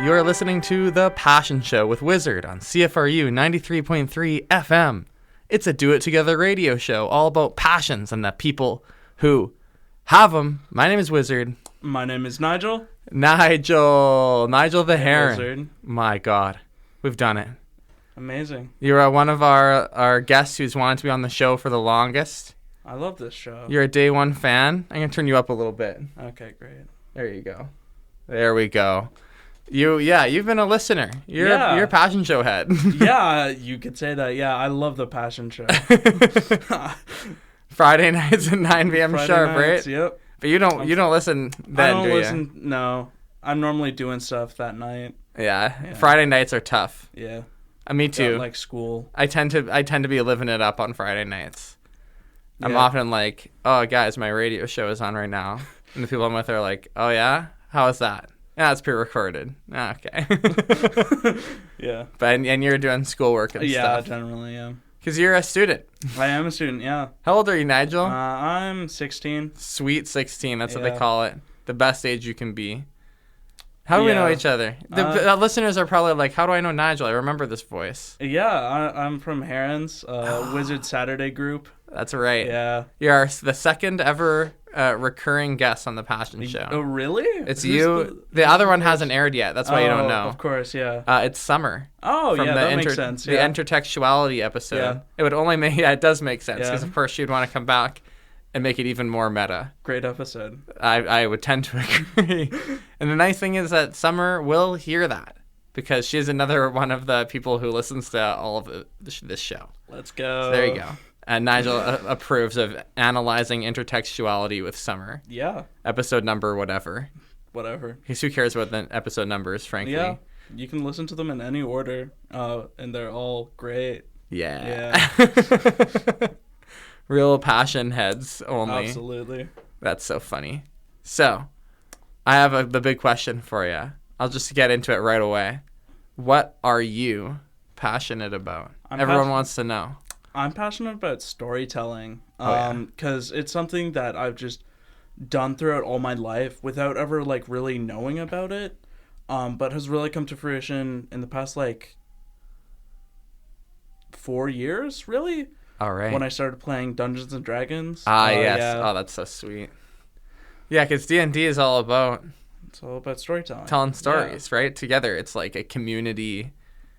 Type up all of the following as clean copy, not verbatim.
You're listening to The Passion Show with Wizard on CFRU 93.3 FM. It's a do-it-together radio show all about passions and the people who have them. My name is Wizard. My name is Nigel. Nigel the Heron. Wizard. My God, we've done it. Amazing. You're one of our guests who's wanted to be on the show for the longest. I love this show. You're a day one fan. I'm going to turn you up a little bit. Okay, great. There you go. There we go. You've been a listener. You're a passion show head. Yeah, you could say that. Yeah, I love the passion show. Friday nights at 9 p.m. Friday sharp, nights, right? Yep. But you don't listen then, do you? No. I'm normally doing stuff that night. Yeah. Friday nights are tough. Yeah. Me too. Got, like school. I tend to be living it up on Friday nights. I'm Yeah. often like, oh guys, my radio show is on right now, and the people I'm with are like, oh yeah, how is that? Yeah, it's pre-recorded. Okay. Yeah. But and you're doing schoolwork and stuff. Yeah, generally, yeah. Because you're a student. I am a student, yeah. How old are you, Nigel? I'm 16. Sweet 16. That's what they Yeah. call it. The best age you can be. How do we know each other? The listeners are probably like, how do I know Nigel? I remember this voice. Yeah, I'm from Herons, Wizard Saturday group. That's right. Yeah. You're the second ever recurring guest on the Passion Show. Oh, really? It's you. The other one hasn't aired yet. That's why you don't know. Of course, yeah. It's Summer. Oh, yeah, that makes sense. The Yeah. intertextuality episode. Yeah. It would only make... Yeah, it does make sense. Yeah. Because, of course, she'd want to come back and make it even more meta. Great episode. I would tend to agree. And the nice thing is that Summer will hear that. Because she's another one of the people who listens to all of this show. Let's go. So there you go. And Nigel approves of analyzing intertextuality with Summer. Yeah. Episode number, whatever. Whatever. Because who cares about the episode numbers, frankly? Yeah. You can listen to them in any order, and they're all great. Yeah. Real passion heads only. Absolutely. That's so funny. So, I have the big question for you. I'll just get into it right away. What are you passionate about? Everyone wants to know. I'm passionate about storytelling Yeah. because it's something that I've just done throughout all my life without ever like really knowing about it, but has really come to fruition in the past like 4 years, really. All right. When I started playing Dungeons and Dragons. Yes. Yeah. Oh, that's so sweet. Yeah, because D&D is all about It's all about storytelling. telling stories, right? Together, it's like a community.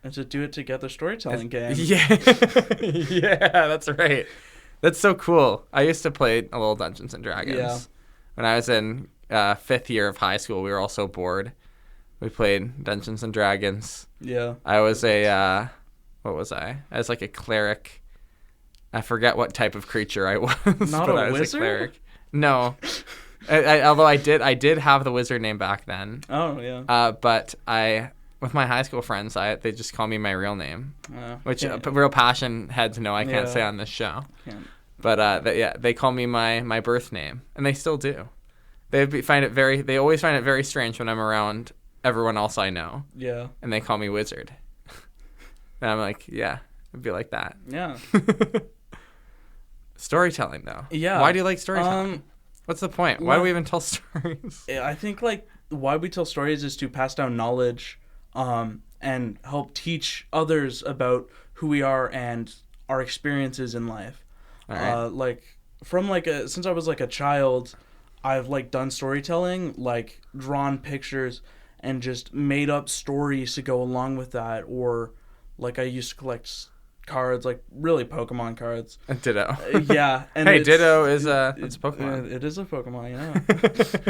It's a do-it-together storytelling game. Yeah. Yeah, that's right. That's so cool. I used to play a little Dungeons and Dragons. Yeah. When I was in 5th year of high school, we were all so bored. We played Dungeons and Dragons. Yeah. I was what was I? I was like a cleric. I forget what type of creature I was. Not but a I was wizard? a cleric. No. Although I did have the wizard name back then. Oh, yeah. But with my high school friends, they just call me my real name, which yeah. real passion heads know I can't Yeah. say on this show. Can't. But they call me my birth name, and they still do. They always find it very strange when I'm around everyone else I know, Yeah. and they call me Wizard. And I'm like, yeah, it'd be like that. Yeah. Storytelling, though. Yeah. Why do you like storytelling? What's the point? Why do we even tell stories? I think like why we tell stories is to pass down knowledge, and help teach others about who we are and our experiences in life. All right. Like from since I was like a child, I've like done storytelling, like drawn pictures and just made up stories to go along with that, or like I used to collect cards, like really Pokemon cards. Ditto. Yeah. And hey, Ditto is it's a Pokemon. It is a Pokemon,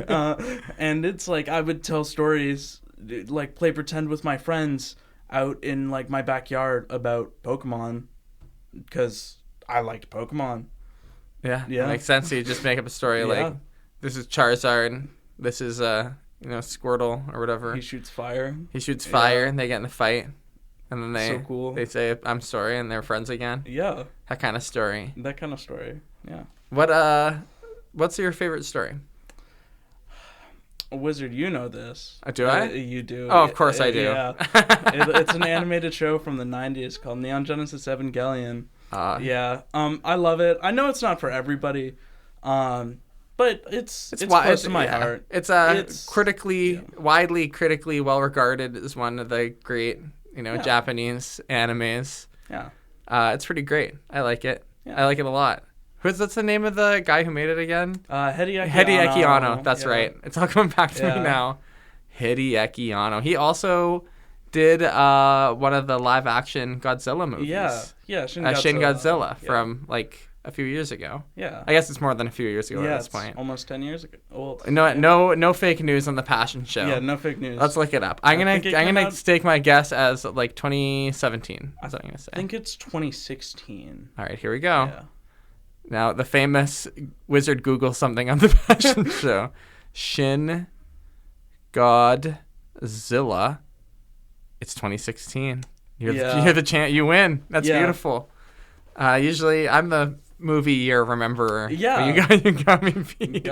yeah. And it's like I would tell stories, like play pretend with my friends out in like my backyard about Pokemon because I liked Pokemon. Yeah, Yeah. That makes sense. So you just make up a story like, this is Charizard, this is Squirtle or whatever. He shoots fire. He shoots fire, and they get in a fight, and then So cool. they say, "I'm sorry," and they're friends again. Yeah, That kind of story. that kind of story. Yeah. What's your favorite story? Wizard, you know this. Do I? You do. Oh, of course I do. Yeah. It's an animated show from the 90s called Neon Genesis Evangelion. Yeah. I love it. I know it's not for everybody. but it's close to my heart. It's widely critically well regarded as one of the great, Japanese animes. Yeah. It's pretty great. I like it. Yeah. I like it a lot. What's the name of the guy who made it again? Hideaki Anno. That's right. It's all coming back to me now. Hideaki Anno. He also did one of the live action Godzilla movies. Yeah, Shin Godzilla from like a few years ago. Yeah. I guess it's more than a few years ago at this point. Almost 10 years ago. Old. No fake news on the Passion Show. Yeah, no fake news. Let's look it up. I'm gonna stake my guess as like 2017. That's what I'm gonna say. I think it's 2016. All right, here we go. Yeah. Now the famous wizard Google something on the Passion Show. Shin Godzilla. It's 2016. You're the champ. You win. That's beautiful. Usually I'm the movie year rememberer. Yeah. You got me beat.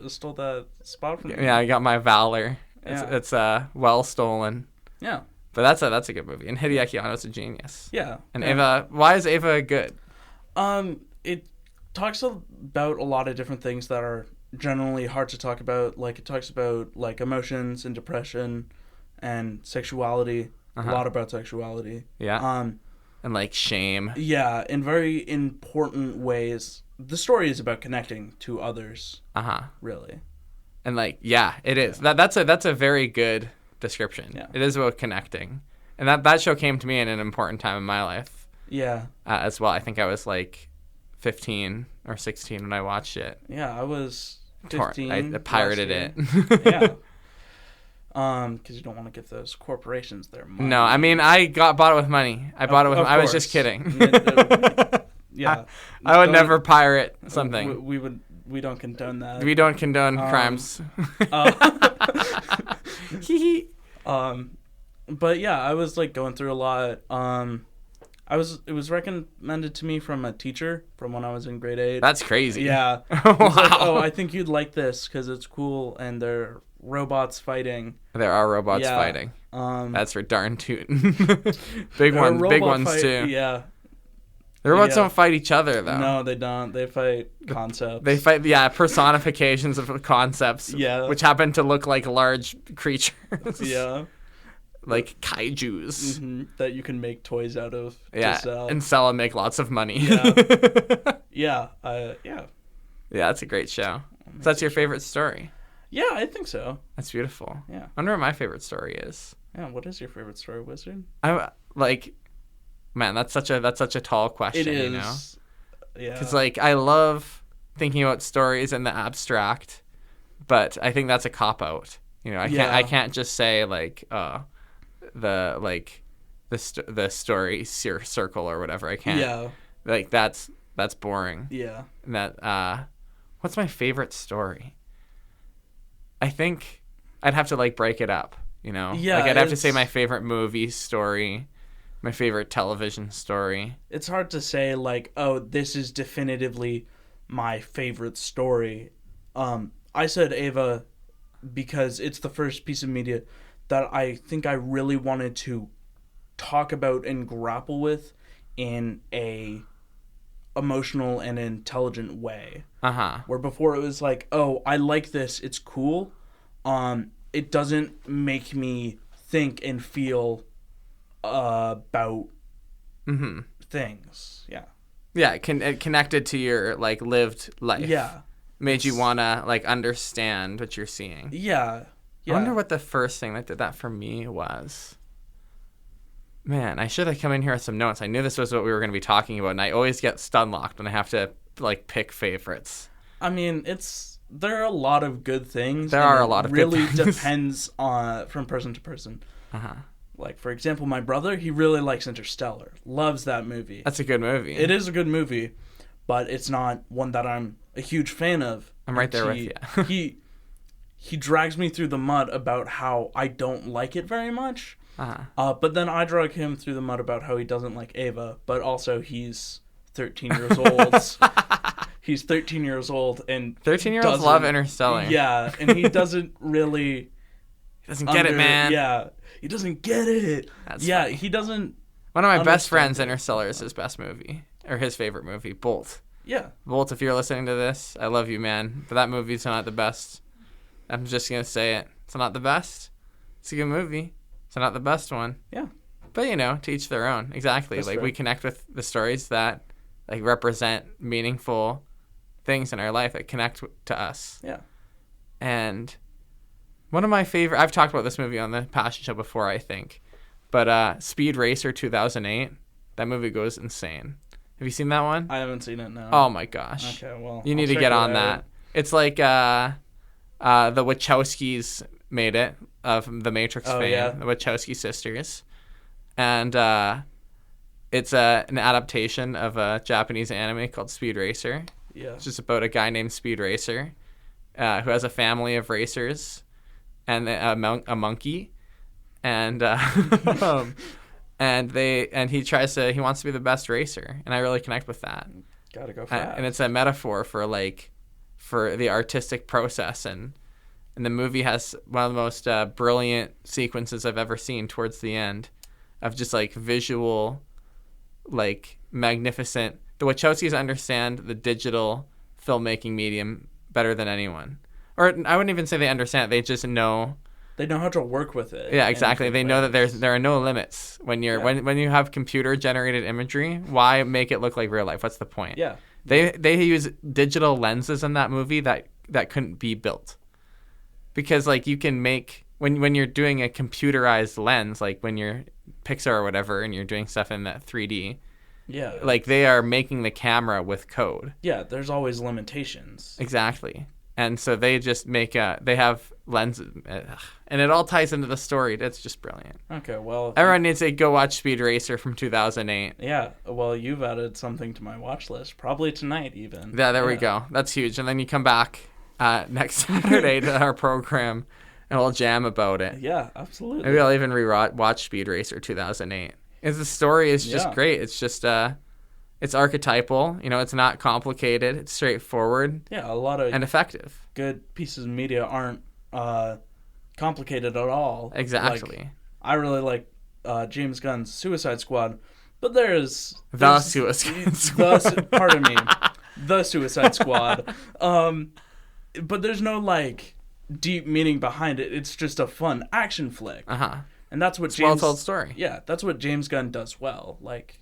Stole that spot from me. Yeah, I got my valor. Yeah. It's well stolen. Yeah. But that's a good movie. And Hideaki Anno's a genius. Yeah. And Ava, why is Ava good? It talks about a lot of different things that are generally hard to talk about. Like, it talks about like emotions and depression and sexuality. A lot about sexuality. Yeah. And like shame. Yeah, in very important ways. The story is about connecting to others. Really. And like, yeah, it is. Yeah. That's a very good description. Yeah. It is about connecting. And that show came to me in an important time in my life. Yeah. As well. I think I was like 15 or 16 when I watched it. Yeah, I was 15. I pirated it. Yeah. Because you don't want to give those corporations their money. No, I mean, I bought it with money. I bought it with. I was just kidding. Yeah, I would never pirate something. We don't condone that. We don't condone crimes. But yeah, I was like going through a lot. It was recommended to me from a teacher from when I was in grade 8. That's crazy. Yeah. Wow. Like, I think you'd like this because it's cool and they're robots fighting. There are robots fighting. That's for darn tootin'. big ones too. Yeah. The robots don't fight each other though. No, they don't. They fight concepts. They fight personifications of concepts. Yeah. Which happen to look like large creatures. Yeah. Like kaijus. Mm-hmm. That you can make toys out of to sell. And sell and make lots of money. Yeah. Yeah, that's a great show. So that's your favorite story? Yeah, I think so. That's beautiful. Yeah. I wonder what my favorite story is. Yeah, what is your favorite story, Wizard? Man, that's such a tall question. It is. You know? Yeah. Because I love thinking about stories in the abstract, but I think that's a cop out. I can't just say the story circle or whatever. I can't. Yeah. That's boring. Yeah. And that what's my favorite story? I think I'd have to break it up, Yeah. I'd have to say my favorite movie story, my favorite television story. It's hard to say this is definitively my favorite story. I said Ava because it's the first piece of media that I think I really wanted to talk about and grapple with in a emotional and intelligent way. Where before it was I like this, it's cool. It doesn't make me think and feel about things. Yeah. Yeah, it connected to your lived life. Yeah. Made you wanna understand what you're seeing. Yeah. I wonder what the first thing that did that for me was. Man, I should have come in here with some notes. I knew this was what we were going to be talking about, and I always get stun-locked when I have to, pick favorites. I mean, there are a lot of good things. There are a lot of good things. It really depends from person to person. For example, my brother, he really likes Interstellar. Loves that movie. That's a good movie. It is a good movie, but it's not one that I'm a huge fan of. I'm right there with you. He drags me through the mud about how I don't like it very much. But then I drag him through the mud about how he doesn't like Ava, but also he's 13 years old. He's 13 years old and 13-year-olds love Interstellar. Yeah, and he doesn't really. He doesn't get it, man. Yeah, he doesn't get it. That's funny. He doesn't. One of my best friends, Interstellar is his best movie or his favorite movie. Bolt. Yeah. Volt, if you're listening to this, I love you, man. But that movie's not the best. I'm just going to say it. It's not the best. It's a good movie. It's not the best one. Yeah. But, to each their own. Exactly. That's like, fair. we connect with the stories that, like, represent meaningful things in our life that connect to us. Yeah. And one of my favorite... I've talked about this movie on the Passion Show before, I think. But Speed Racer 2008, that movie goes insane. Have you seen that one? I haven't seen it, no. Oh, my gosh. Okay, well, You need I'll to check get it on out. that. It's like the Wachowskis made it, of the Matrix fame, yeah. the Wachowski sisters. And it's an adaptation of a Japanese anime called Speed Racer. Yeah. It's just about a guy named Speed Racer who has a family of racers and a monkey. And and he wants to be the best racer. And I really connect with that. Gotta go fast. And it's a metaphor for the artistic process, and the movie has one of the most brilliant sequences I've ever seen towards the end, of just like visual, like magnificent. The Wachowskis understand the digital filmmaking medium better than anyone, or I wouldn't even say they understand it. They just know. They know how to work with it. Yeah, exactly. They know that there are no limits when when you have computer generated imagery. Why make it look like real life? What's the point? Yeah. They use digital lenses in that movie that couldn't be built, because like you can make when you're doing a computerized lens, like when you're Pixar or whatever, and you're doing stuff in that 3D. Yeah. Like they are making the camera with code. Yeah, there's always limitations. Exactly. And so they just they have lenses, and it all ties into the story. It's just brilliant. Okay, well... Everyone needs to go watch Speed Racer from 2008. Yeah, well, you've added something to my watch list. Probably tonight, even. Yeah, there we go. That's huge. And then you come back next Saturday to our program, and we'll jam about it. Yeah, absolutely. Maybe I'll even watch Speed Racer 2008. The story is just great. It's just... it's archetypal, it's not complicated, it's straightforward. Yeah, a lot of and effective. Good pieces of media aren't complicated at all. Exactly. Like, I really like James Gunn's Suicide Squad, but there's the Suicide Squad. Pardon me, the Suicide Squad. But there's no like deep meaning behind it. It's just a fun action flick. And that's what well told story. Yeah, that's what James Gunn does well. Like.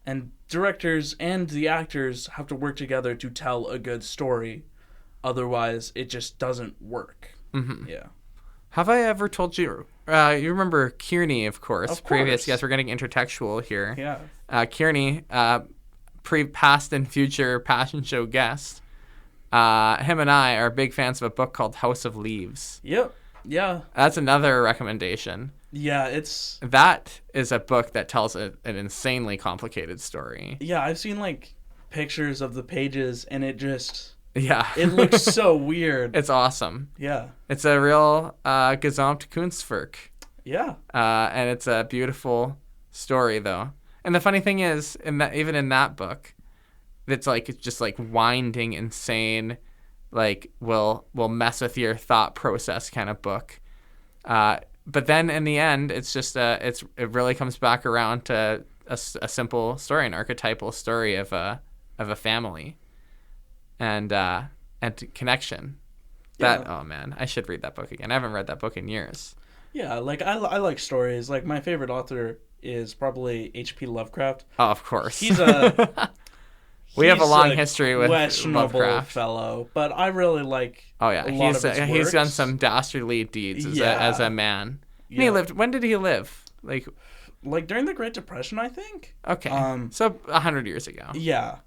And directors and the actors have to work together to tell a good story. Otherwise, it just doesn't work. Mm-hmm. Yeah. Have I ever told you? You remember Kearney, of course. Of course. Previous guest. We're getting intertextual here. Yeah. Kearney, past and future Passion Show guest. Him and I are big fans of a book called House of Leaves. Yep. Yeah. That's another recommendation. Yeah, that is a book that tells an insanely complicated story. Yeah, I've seen like pictures of the pages, and it just it looks so weird. It's awesome. Yeah, it's a real Gesamtkunstwerk. Yeah, and it's a beautiful story though. And the funny thing is, even in that book, it's just like winding, insane, like will mess with your thought process kind of book. But then in the end, it's just it really comes back around to a simple story, an archetypal story of a family, and connection. Oh man, I should read that book again. I haven't read that book in years. Yeah, like I like stories. Like my favorite author is probably H.P. Lovecraft. Oh, of course. He's we have a long history with questionable Lovecraft. Fellow, but I really like. Oh yeah, he's done some dastardly deeds as a man. Yeah. He lived. When did he live? Like during the Great Depression, I think. Okay, so 100 years ago. Yeah.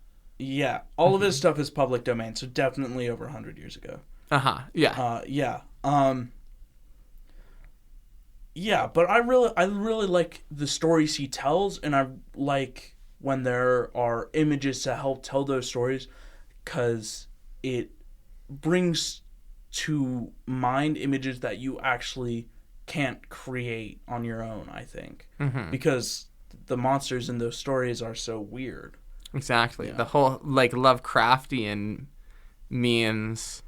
All of his stuff is public domain, so definitely over 100 years ago. Yeah. Yeah, but I really like the stories he tells, and I like when there are images to help tell those stories, because it brings to mind images that you actually can't create on your own, I think. Because the monsters in those stories are so weird. Exactly. Yeah. The whole Lovecraftian means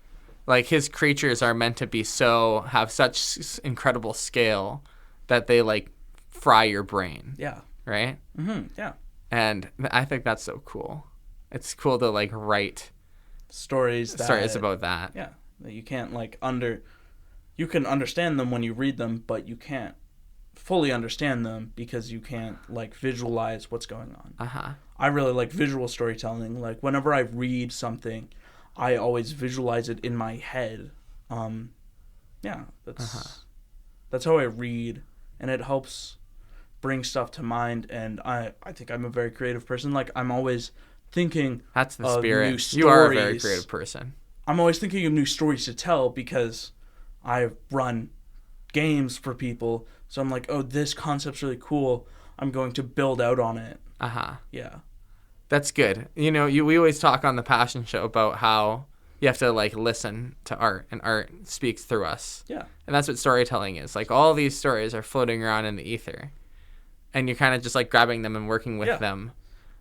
his creatures are meant to have such incredible scale that they fry your brain. Yeah. Right? Yeah. And I think that's so cool. It's cool to like write stories about that. Yeah, that you can't like you can understand them when you read them, but you can't fully understand them because you can't like visualize what's going on. I really like visual storytelling. Like whenever I read something, I always visualize it in my head. Yeah, that's how I read, and it helps bring stuff to mind. And I think I'm a very creative person. Like I'm always thinking that's the of spirit. new stories. You are a very creative person. I'm always thinking of new stories to tell because I run games for people. So I'm like, oh, this concept's really cool. I'm going to build out on it. Yeah. That's good. You know, we always talk on the Passion Show about how you have to like listen to art, and art speaks through us. Yeah. And that's what storytelling is. Like all these stories are floating around in the ether, and you're kind of just like grabbing them and working with them.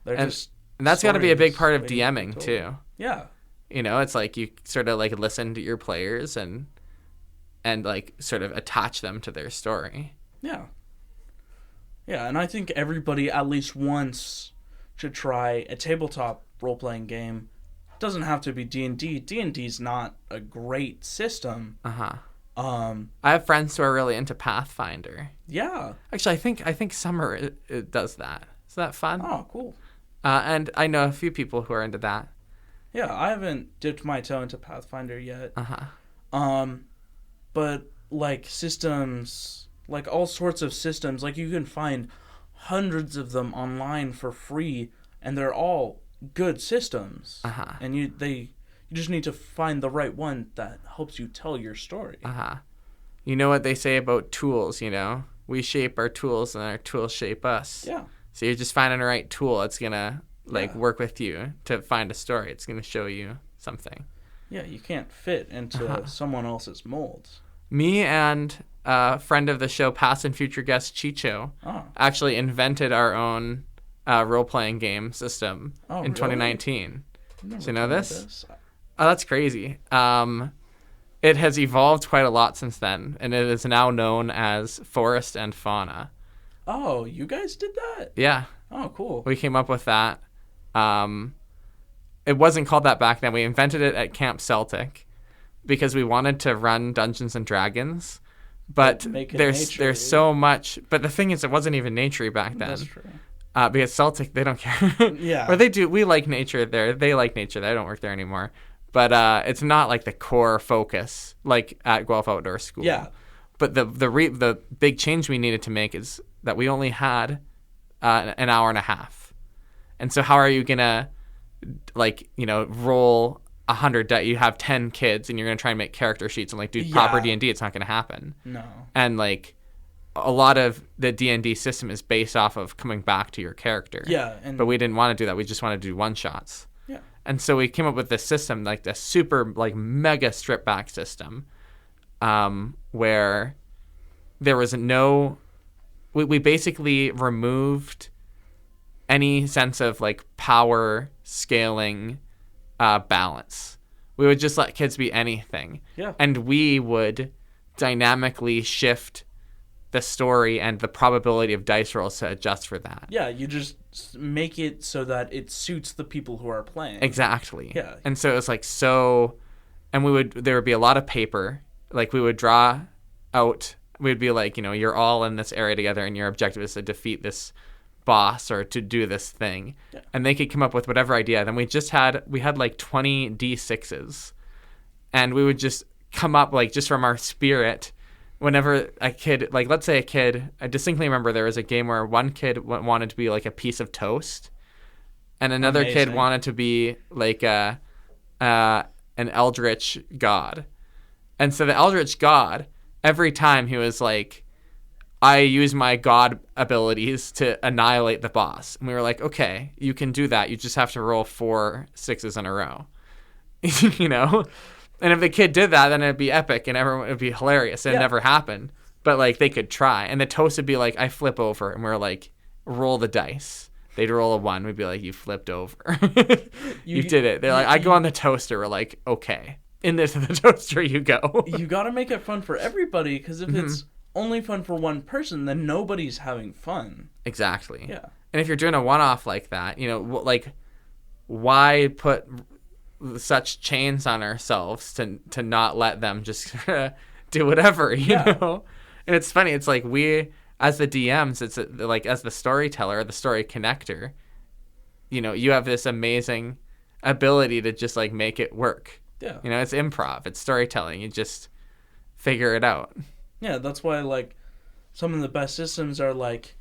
And that's got to be a big part of DMing too. Yeah. You know, it's like you sort of like listen to your players and like sort of attach them to their story. Yeah. Yeah, and I think everybody at least once should try a tabletop role-playing game. It doesn't have to be D&D. D&D's not a great system. I have friends who are really into Pathfinder. Yeah. Actually, I think Summer it does that. Is that fun? Oh, cool. And I know a few people who are into that. Yeah, I haven't dipped my toe into Pathfinder yet. But like systems, like all sorts of systems, like you can find hundreds of them online for free, and they're all good systems. And you just need to find the right one that helps you tell your story. You know what they say about tools, you know? We shape our tools and our tools shape us. Yeah. So you're just finding the right tool that's going to like work with you to find a story. It's going to show you something. Yeah, you can't fit into someone else's molds. Me and a friend of the show, past and future guest Chicho, actually invented our own role-playing game system in 2019. So you know this? Oh, that's crazy. It has evolved quite a lot since then, and it is now known as Forest and Fauna. Oh, you guys did that? Yeah. Oh, cool. We came up with that. It wasn't called that back then. We invented it at Camp Celtic because we wanted to run Dungeons and Dragons, but there's so much. But the thing is, it wasn't even naturey back then. That's true. Because Celtic, they don't care. Yeah. Or they do. We like nature there. They like nature. They don't work there anymore. But it's not like the core focus like at Guelph Outdoor School. Yeah. But the big change we needed to make is that we only had an hour and a half. And so how are you going to, like, you know, roll 100 dice? You have 10 kids and you're going to try and make character sheets and, like, do proper D&D. It's not going to happen. No. And, like, a lot of the D&D system is based off of coming back to your character. Yeah. But we didn't want to do that. We just wanted to do one-shots. Yeah. And so we came up with this system, like, the super, like, mega strip-back system where there was no... We basically removed any sense of like power scaling balance. We would just let kids be anything. Yeah. And we would dynamically shift the story and the probability of dice rolls to adjust for that. Yeah, you just make it so that it suits the people who are playing. Exactly. Yeah. And so it was like and there would be a lot of paper. Like we would draw out, we'd be like, you know, you're all in this area together and your objective is to defeat this boss or to do this thing. Yeah. And they could come up with whatever idea. Then we had like 20 D6s. And we would just come up like just from our spirit whenever a kid, like let's say a kid, I distinctly remember there was a game where one kid wanted to be like a piece of toast and another kid wanted to be like an eldritch god. And so the eldritch god, every time he was like, I use my god abilities to annihilate the boss. And we were like, okay, you can do that. You just have to roll 4 6s in a row. You know? And if the kid did that, then it'd be epic and everyone would be hilarious. It never happened. But like they could try. And the toast would be like, I flip over. And we're like, roll the dice. They'd roll a 1. We'd be like, you flipped over. you did it. They're like, I go on the toaster. We're like, okay. Into the toaster you go. You got to make it fun for everybody, because if it's only fun for one person, then nobody's having fun. Exactly. Yeah. And if you're doing a one-off like that, you know, like why put such chains on ourselves to not let them just do whatever, you know? And it's funny. It's like we, as the DMs, it's like as the storyteller, the story connector, you know, you have this amazing ability to just like make it work. Yeah. You know, it's improv. It's storytelling. You just figure it out. Yeah, that's why, like, some of the best systems are like,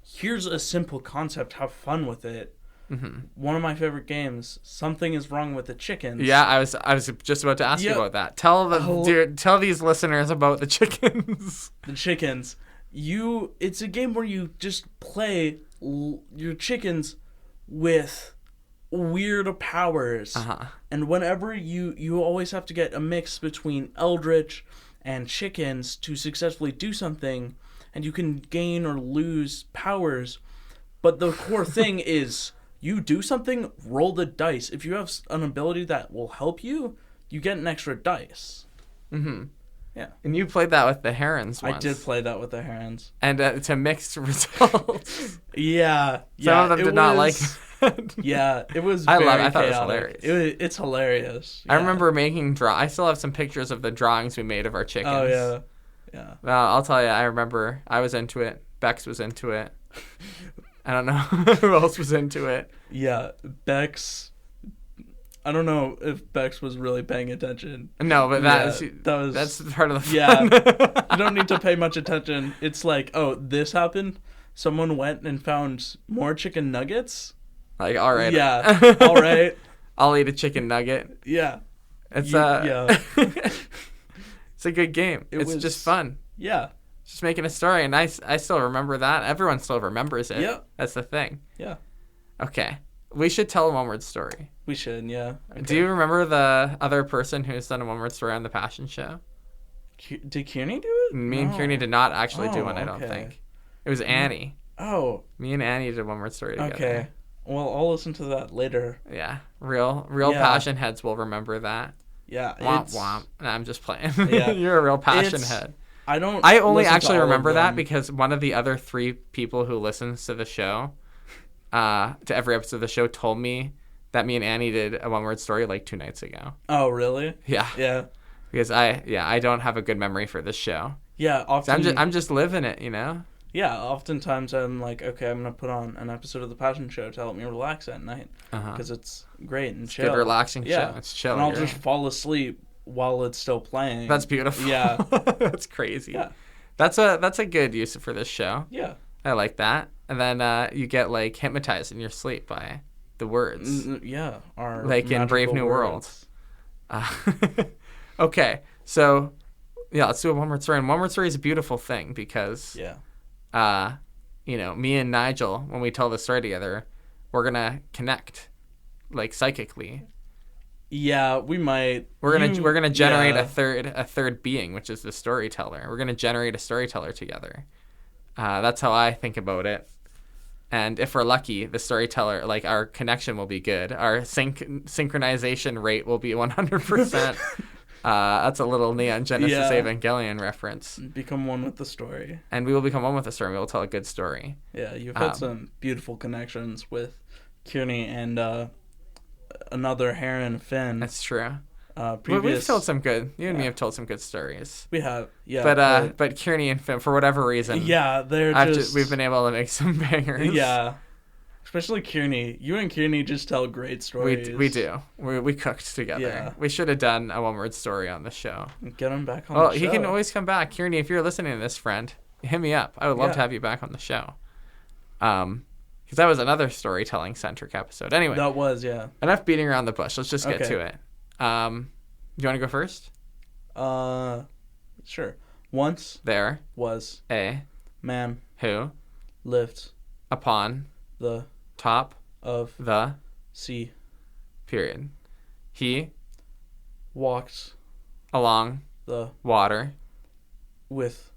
here's a simple concept, have fun with it. Mm-hmm. One of my favorite games, Something is Wrong with the Chickens. Yeah, I was just about to ask you about that. Tell these listeners about the chickens. The chickens. It's a game where you just play your chickens with weird powers. Uh-huh. And whenever you always have to get a mix between eldritch and chickens to successfully do something, and you can gain or lose powers. But the core thing is, you do something, roll the dice. If you have an ability that will help you, you get an extra dice. Mm-hmm. Yeah. And you played that with the Herons once. I did play that with the Herons. And to mixed results. Yeah. Some of them did not like it. Yeah, it was very I thought chaotic. it was hilarious. It's hilarious. Yeah. I remember making I still have some pictures of the drawings we made of our chickens. Oh, yeah. Yeah. Well, I'll tell you, I remember I was into it. Bex was into it. I don't know who else was into it. Yeah, Bex. I don't know if Bex was really paying attention. No, but that's part of the fun. Yeah, you don't need to pay much attention. It's like, oh, this happened. Someone went and found more chicken nuggets. Like, all right. Yeah, all right. I'll eat a chicken nugget. Yeah. It's yeah. It's a good game. It's just fun. Yeah. Just making a story, and I still remember that. Everyone still remembers it. Yeah. That's the thing. Yeah. Okay. We should tell a one-word story. We should, yeah. Okay. Do you remember the other person who's done a one-word story on the Passion Show? Did Kearney do it? Me and Kearney did not actually do one, I don't think. It was Annie. Oh. Me and Annie did a one-word story together. Okay. Well, I'll listen to that later. Yeah. Real Passion heads will remember that. Yeah. Womp womp. No, I'm just playing. Yeah. You're a real passion head. I only actually remember that because one of the other 3 people who listens to the show, to every episode of the show, told me that me and Annie did a one-word story like 2 nights ago. Oh, really? Yeah. Yeah. Because I don't have a good memory for this show. Yeah, often. So I'm just living it, you know? Yeah, oftentimes I'm like, okay, I'm going to put on an episode of The Passion Show to help me relax at night. Because it's great and chill. Good relaxing show. It's chill. And I'll just fall asleep while it's still playing. That's beautiful. Yeah. That's crazy. Yeah. That's a good use for this show. Yeah. I like that. And then you get like hypnotized in your sleep by the words. Yeah. Like in Brave New World. Okay. So yeah, let's do a one-word story. And one-word story is a beautiful thing because you know, me and Nigel, when we tell the story together, we're gonna connect like psychically. Yeah, we might. We're gonna generate a third being, which is the storyteller. We're gonna generate a storyteller together. That's how I think about it. And if we're lucky, the storyteller, like our connection will be good. Our synchronization rate will be 100%. That's a little Neon Genesis Evangelion reference. Become one with the story. And we will become one with the story. We will tell a good story. Yeah, you've had some beautiful connections with Kearney and another Heron, Finn. That's true. We've told some good. You and me have told some good stories. We have, yeah. But Kearney and Finn, for whatever reason, we've been able to make some bangers. Yeah, especially Kearney. You and Kearney just tell great stories. We do. We cooked together. Yeah. We should have done a one-word story on the show. Get him back on the show. He can always come back. Kearney, if you're listening to this, friend, hit me up. I would love to have you back on the show. Because that was another storytelling centric episode. Anyway, that was enough beating around the bush. Let's just get to it. Do you want to go first? Sure. Once there was a man who lived upon the top of the sea. Period. He walked along the water with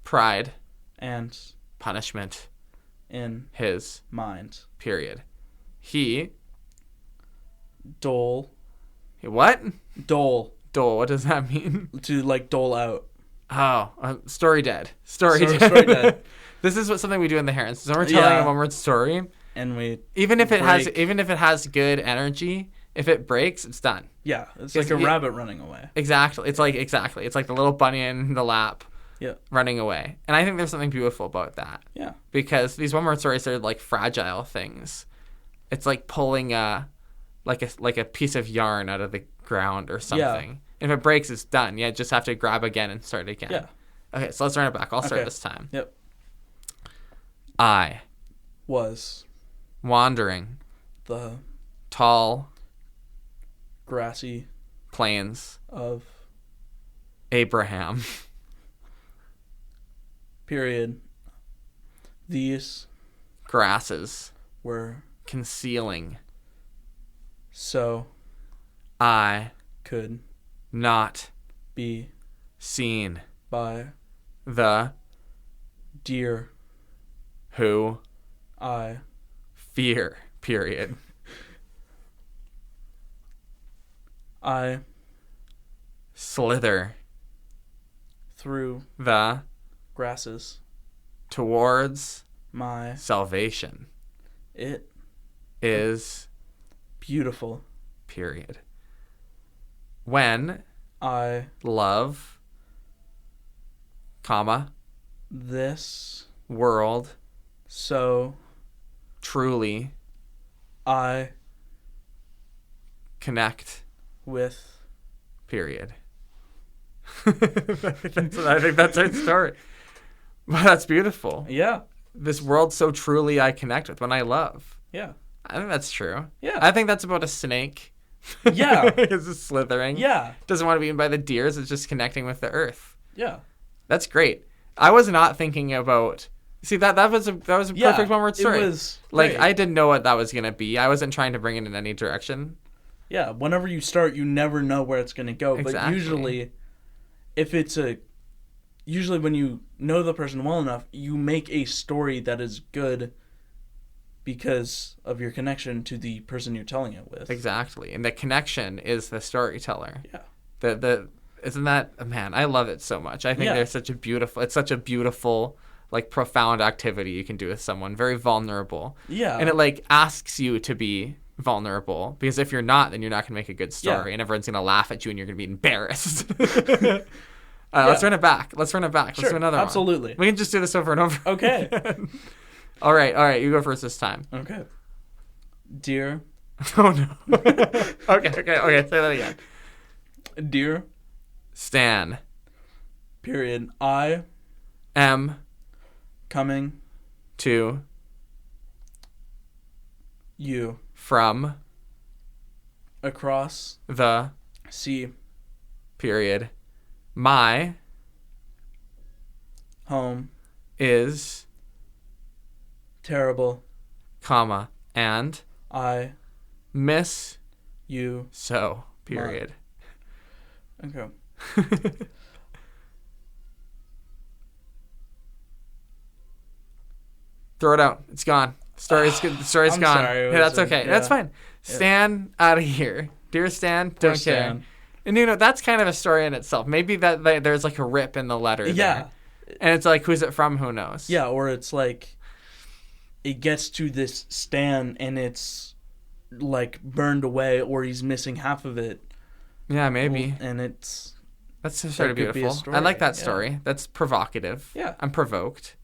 pride and punishment in his mind. Period. He dole. What? Dole. What does that mean? To like dole out. Oh, story dead. Story dead. Story dead. This is something we do in the Herons. So when we're telling a one-word story, and we even if it break. has good energy, if it breaks, it's done. Yeah, it's like a rabbit running away. Exactly. It's like the little bunny in the lap. Yeah. Running away. And I think there's something beautiful about that. Yeah. Because these one-word stories are like fragile things. It's like pulling a piece of yarn out of the ground or something. Yeah. If it breaks, it's done. You just have to grab again and start again. Yeah. Okay, so let's run it back. I'll start this time. Yep. I was wandering the tall grassy plains of Abraham. Period. These grasses were concealing. So I could not be seen by the deer who I fear. Period. I slither through the grasses towards my salvation. It is beautiful. Period. When I love, comma, this world so truly I connect with. Period. I think that's our story. Well, that's beautiful. Yeah. This world so truly I connect with when I love. Yeah. I think that's true. Yeah. I think that's about a snake. Yeah. It's just slithering. Yeah. Doesn't want to be eaten by the deers. It's just connecting with the earth. Yeah. That's great. I was not thinking about. See, that was a perfect one word story. It was like great. I didn't know what that was gonna be. I wasn't trying to bring it in any direction. Yeah. Whenever you start, you never know where it's gonna go. Exactly. But usually, usually when you know the person well enough, you make a story that is good because of your connection to the person you're telling it with. Exactly. And the connection is the storyteller. Yeah. Isn't that, man, I love it so much. I think Yeah. it's such a beautiful, like profound activity you can do with someone, very vulnerable. Yeah. And it like asks you to be vulnerable, because if you're not, then you're not going to make a good story, and everyone's going to laugh at you and you're going to be embarrassed. Let's run it back. Let's Sure, do another one. absolutely. We can just do this over and over. Okay. All right. You go first this time. Okay. Dear. Oh, no. Okay. Say that again. Dear. Stan. Period. I am coming to you from across the sea. Period. My home is terrible, comma, and I miss you so. Period. Okay. Throw it out. It's gone. Story's gone. Sorry, Hey, that's okay. Yeah. That's fine. Stan, out of here. Dear Stan, don't care. Stan. And that's kind of a story in itself. Maybe that there's like a rip in the letter. Yeah. There. And it's like, who's it from? Who knows? Yeah, or it's like it gets to this Stan and it's like burned away, or he's missing half of it. Yeah, maybe. And that's sort of beautiful. I like that story. Yeah. That's provocative. Yeah. I'm provoked.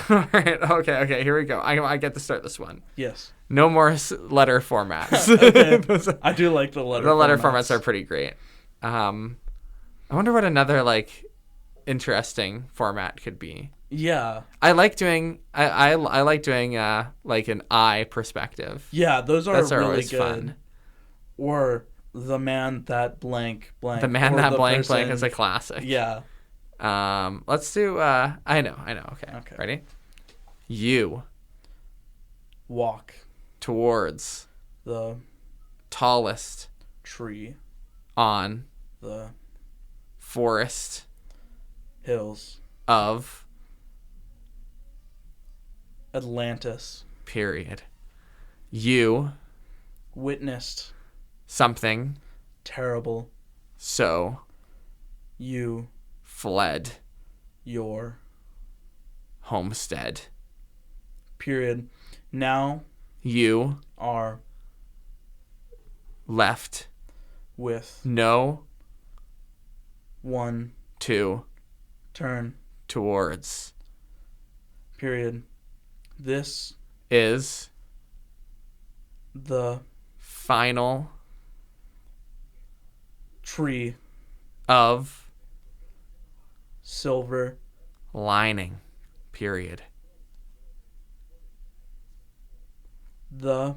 All right. Okay. Here we go. I get to start this one. Yes. No more letter formats. Okay. I do like the letter. The letter formats are pretty great. I wonder what another like interesting format could be. Yeah. I like doing. I like doing like an I perspective. Yeah, those are really always good. Fun. Or the man that blank. The man that blank is a classic. Yeah. Let's do. I know. Okay. Ready? You walk towards the tallest tree on the forest hills of Atlantis. Period. You witnessed something terrible. So you fled your homestead. Period. Now you are left with no one to turn towards period. This is the final tree of silver lining, period. The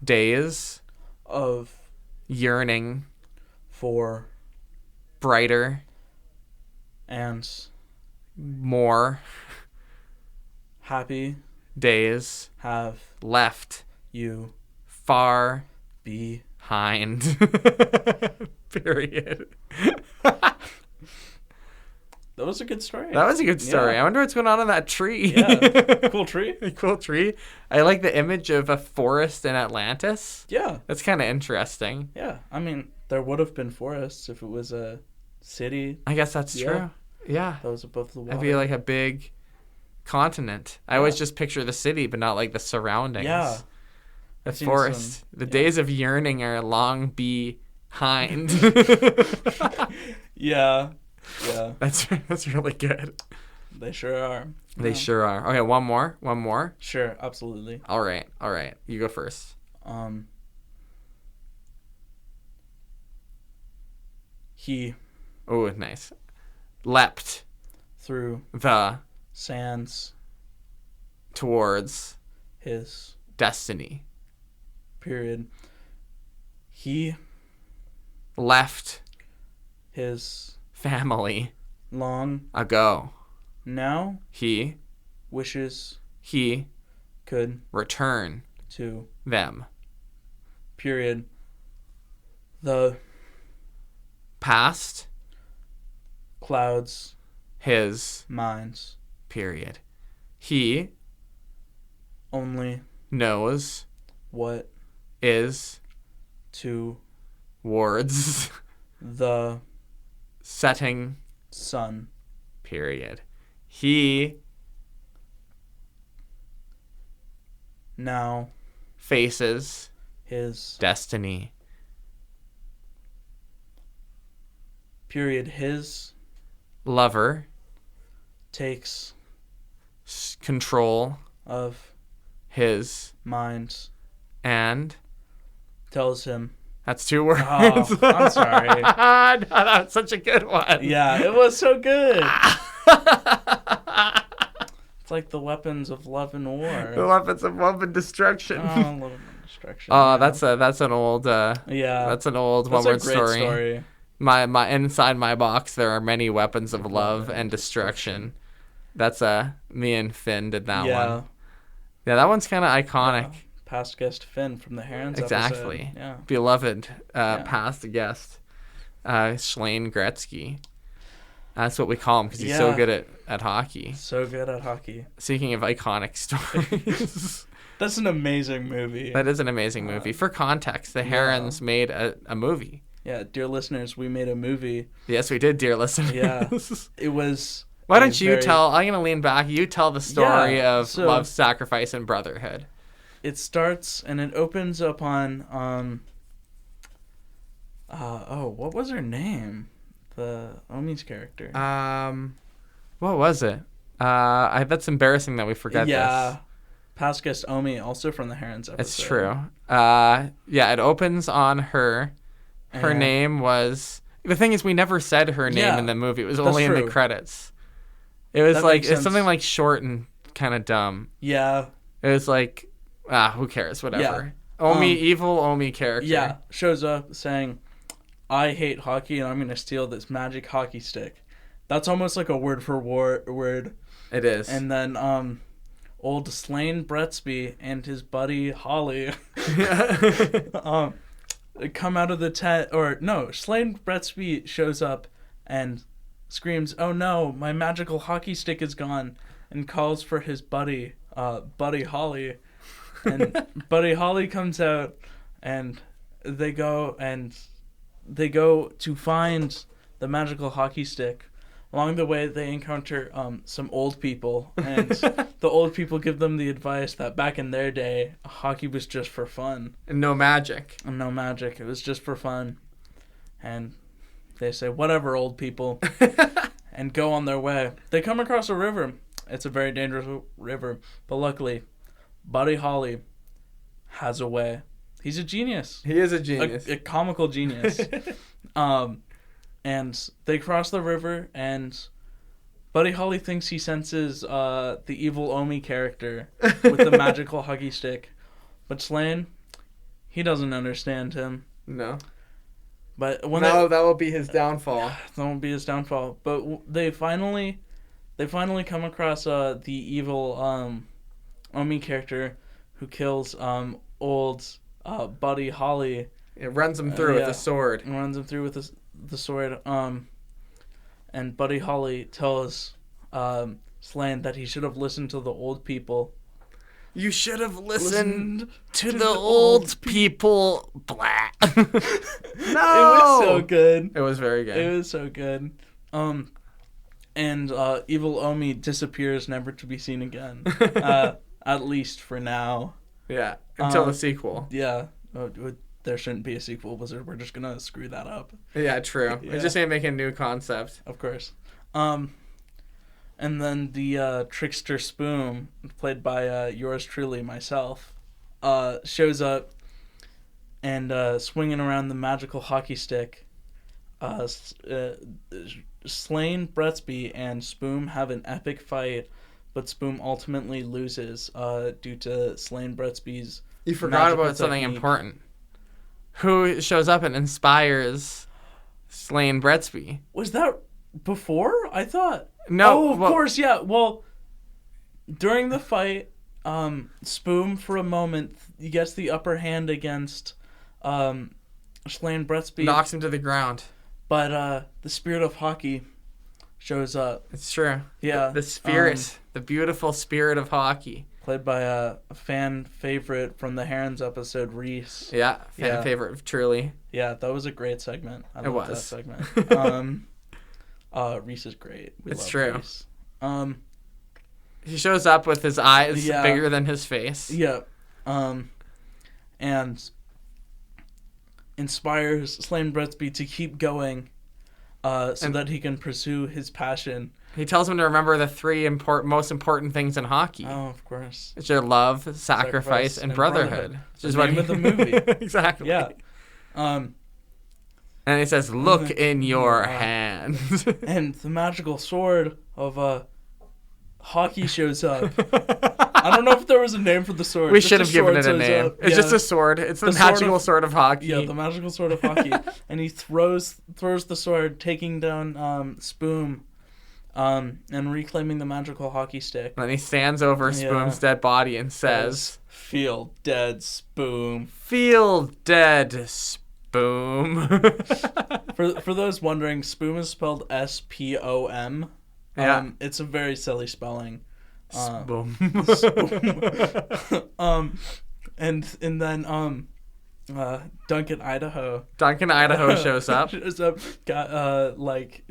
Days of yearning for brighter and more happy days have left you far be behind, period. That was a good story. That was a good story. Yeah. I wonder what's going on in that tree. Yeah. Cool tree. A cool tree. I like the image of a forest in Atlantis. Yeah. That's kind of interesting. Yeah. I mean, there would have been forests if it was a city I guess that's true. Yeah. that was above the water. That'd be like a big continent. I always just picture the city, but not like the surroundings. Yeah. The I've seen forest. The days of yearning are long behind. Yeah. Yeah. That's really good. They sure are. They Yeah. sure are. Okay, one more. Sure, absolutely. All right. You go first. He Oh, nice. Leapt through the sands towards his destiny. period. He Left his family long ago. now He wishes could return to them. period. The Past clouds his minds period. He only knows what is towards the setting sun. period. He Now faces his destiny. period. His Lover takes control of his minds and tells him. that's 2 words. Oh, I'm sorry. No, that's such a good one. Yeah, it was so good. It's like the weapons of love and war. The weapons of love and destruction. Love and destruction. Oh, yeah. that's an old Yeah. that's an old That's one-word a great story. My inside my box there are many weapons of love and destruction. That's me and Finn did that one. Yeah, that one's kind of iconic. Past guest Finn from the Herons Exactly. episode. Yeah. Beloved past guest Shane Gretzky. That's what we call him because he's so good at hockey. So good at hockey. Speaking of iconic stories. That's an amazing movie. That is an amazing movie. For context, the Herons made a movie. Yeah, dear listeners, we made a movie. Yes, we did, dear listeners. Yeah. It was... Why don't you tell... I'm going to lean back. You tell the story of so love, sacrifice, and brotherhood. It starts and it opens up on... what was her name? The Omi's character. What was it? That's embarrassing that we forgot this. Past guest Omi, also from the Herons episode. It's true. It opens on her. Her name was... The thing is, we never said her name in the movie. It was only in the credits. It was it's something like short and kind of dumb. Yeah. It was like, who cares? Whatever. Yeah. Evil Omi character. Yeah, shows up saying, I hate hockey and I'm going to steal this magic hockey stick. That's almost like a word for word. It is. And then old Slane Bretsby and his buddy Holly come out of the tent. Slane Bretsby shows up and screams, "Oh no, my magical hockey stick is gone," and calls for his buddy Holly. And Buddy Holly comes out and they go to find the magical hockey stick along the way they encounter some old people, and the old people give them the advice that back in their day, hockey was just for fun. And no magic. And no magic. It was just for fun. And they say, whatever, old people, and go on their way. They come across a river. It's a very dangerous river, but luckily, Buddy Holly has a way. He's a genius. He is a genius. A comical genius. And they cross the river, and Buddy Holly thinks he senses the evil Omi character with the magical hockey stick. But Slane, he doesn't understand him. No. But when that will be his downfall. That will be his downfall. But they finally come across the evil Omi character who kills old Buddy Holly. It runs him through with a sword. Runs him through with the sword. And Buddy Holly tells Slane that he should have listened to the old people. You should have listened to the old people. Blah. No! It was so good. It was very good. It was so good. And evil Omi disappears, never to be seen again. At least for now. Yeah, until the sequel. Yeah. There shouldn't be a sequel, Wizard. We're just going to screw that up. Yeah, true. Yeah. We just need to make a new concept. Of course. And then the trickster Spoom, played by yours truly, myself, shows up and swinging around the magical hockey stick. Slane, Bretsby, and Spoom have an epic fight, but Spoom ultimately loses due to Slane Bretsby's You forgot about something technique. important. Who shows up and inspires Slane Bretsby? Was that before? I thought. No. Oh, of course, yeah. Well, during the fight, Spoom for a moment gets the upper hand against Slane Bretsby. Knocks him to the ground. But the spirit of hockey shows up. It's true. Yeah. The spirit. The beautiful spirit of hockey. Played by a fan favorite from the Herons episode, Reese. Yeah. Fan favorite, truly. Yeah, that was a great segment. I love that segment. Reese is great. It's true. Reese. He shows up with his eyes Yeah. bigger than his face. Yeah. And inspires Slane Bretsby to keep going so that he can pursue his passion. He tells him to remember the three most important things in hockey. Oh, of course. It's your love, sacrifice, and brotherhood. Which is The name of the movie. Exactly. Yeah. And he says, look in your hand. And the magical sword of hockey shows up. I don't know if there was a name for the sword. We Just should have a given sword it a shows name. up. It's just a sword. It's the magical sword of hockey. Yeah, the magical sword of hockey. And he throws the sword, taking down Spoom, and reclaiming the magical hockey stick. And then he stands over Spoom's dead body and says, "Feel dead, Spoom. Feel dead, Spoom." For those wondering, Spoom is spelled S-P-O-M. Yeah. It's a very silly spelling. Spoom. And then Duncan, Idaho. Duncan, Idaho shows up. Got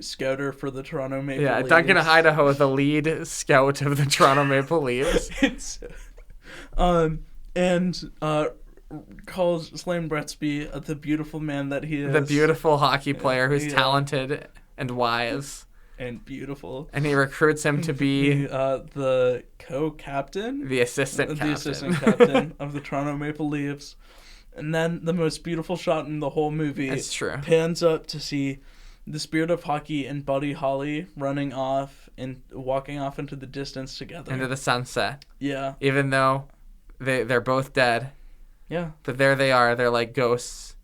scouter for the Toronto Maple Leafs. Yeah, Duncan, Idaho, the lead scout of the Toronto Maple Leafs. And calls Slane Bretsby the beautiful man that he is. The beautiful hockey player who's talented and wise. And beautiful. And he recruits him to be the co-captain? The assistant captain. The assistant captain of the Toronto Maple Leafs. And then the most beautiful shot in the whole movie. That's true. Pans up to see the spirit of hockey and Buddy Holly running off and walking off into the distance together. Into the sunset. Yeah. Even though they're both dead. Yeah. But there they are. They're like ghosts.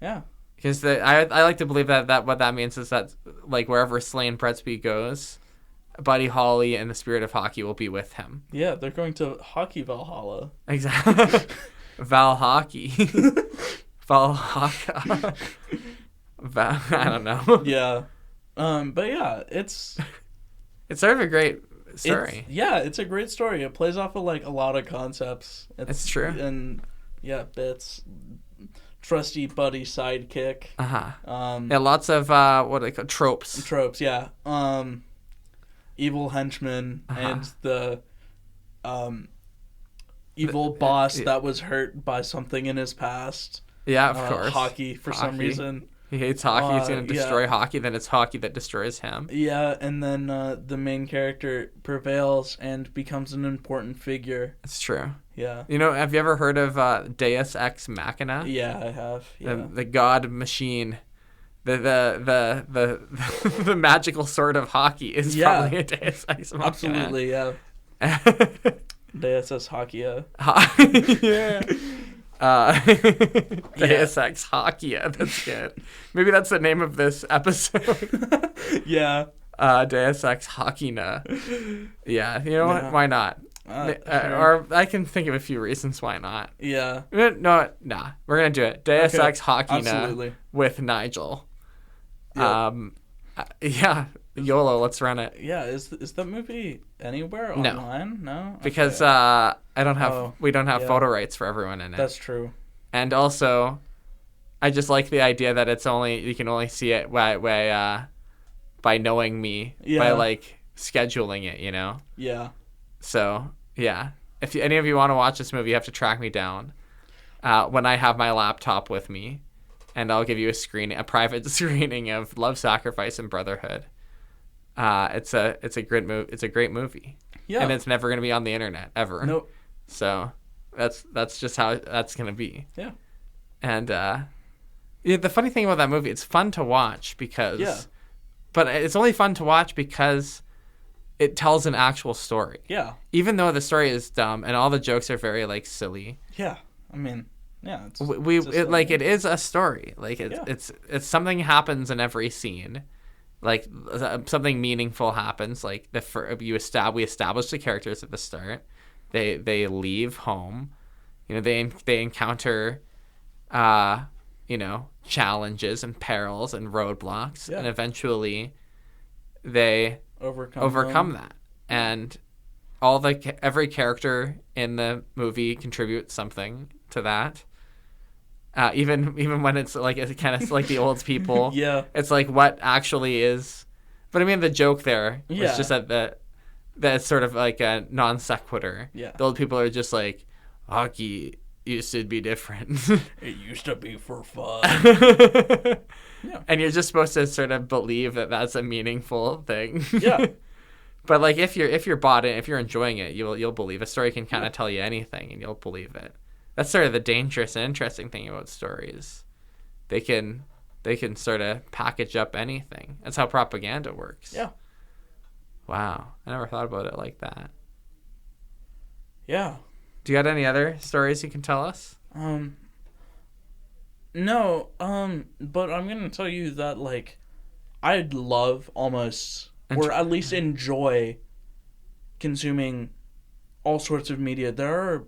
Yeah. Because I like to believe that what that means is that like wherever Slane Bretsby goes, Buddy Holly and the spirit of hockey will be with him. Yeah, they're going to Hockey Valhalla. Exactly. Val Hockey. Valhalla. I don't know. Yeah. But yeah, it's sort of a great story. It's a great story. It plays off of like a lot of concepts. It's true. And yeah, bits. trusty buddy sidekick. Yeah, lots of what do they call tropes. Tropes, yeah. Evil henchman and the evil boss that was hurt by something in his past. Yeah, of course. Hockey for some reason. He hates hockey. He's going to destroy hockey. Then it's hockey that destroys him. Yeah, and then the main character prevails and becomes an important figure. It's true. Yeah. You know, have you ever heard of Deus Ex Machina? Yeah, I have. Yeah. The god machine. The magical sword of hockey is probably a Deus Ex Machina. Absolutely, yeah. Deus Ex Hockeyna. Yeah. Deus Ex Hockeyna. That's good. Maybe that's the name of this episode. Yeah. Deus Ex Hockeyna. Yeah. You know what? Why not? Sure. Or I can think of a few reasons why not. Yeah. No, nah. We're gonna do it. Deus Ex Hockeyna with Nigel. Yep. Yeah. YOLO. Let's run it. Yeah. Is that movie anywhere online? No. Okay. Because we don't have photo rights for everyone in it. That's true. And also, I just like the idea that you can only see it by knowing me, by like scheduling it, you know. Yeah. So yeah, if any of you want to watch this movie, you have to track me down when I have my laptop with me, and I'll give you a private screening of Love, Sacrifice, and Brotherhood. It's a great movie. It's a great movie. Yeah. And it's never going to be on the internet ever. Nope. So that's just how that's going to be. Yeah. And the funny thing about that movie, it's fun to watch because, but it's only fun to watch because it tells an actual story. Yeah. Even though the story is dumb and all the jokes are very like silly. Yeah. I mean, yeah. It is a story. Like it's something happens in every scene. Like something meaningful happens. Like we establish the characters at the start. They leave home. You know, they encounter challenges and perils and roadblocks, and eventually they overcome that. And every character in the movie contributes something to that. Even when it's like it's kind of like the old people. Yeah. It's like what actually is. But I mean, the joke there was just that it's sort of like a non sequitur. Yeah. The old people are just like, hockey used to be different. It used to be for fun. Yeah. And you're just supposed to sort of believe that that's a meaningful thing. Yeah. But like if you're bought in, if you're enjoying it, you'll believe a story can kind of tell you anything, and you'll believe it. That's sort of the dangerous and interesting thing about stories. They can sort of package up anything. That's how propaganda works. Yeah. Wow. I never thought about it like that. Yeah. Do you got any other stories you can tell us? No. But I'm gonna tell you that like I'd love almost or at least enjoy consuming all sorts of media. There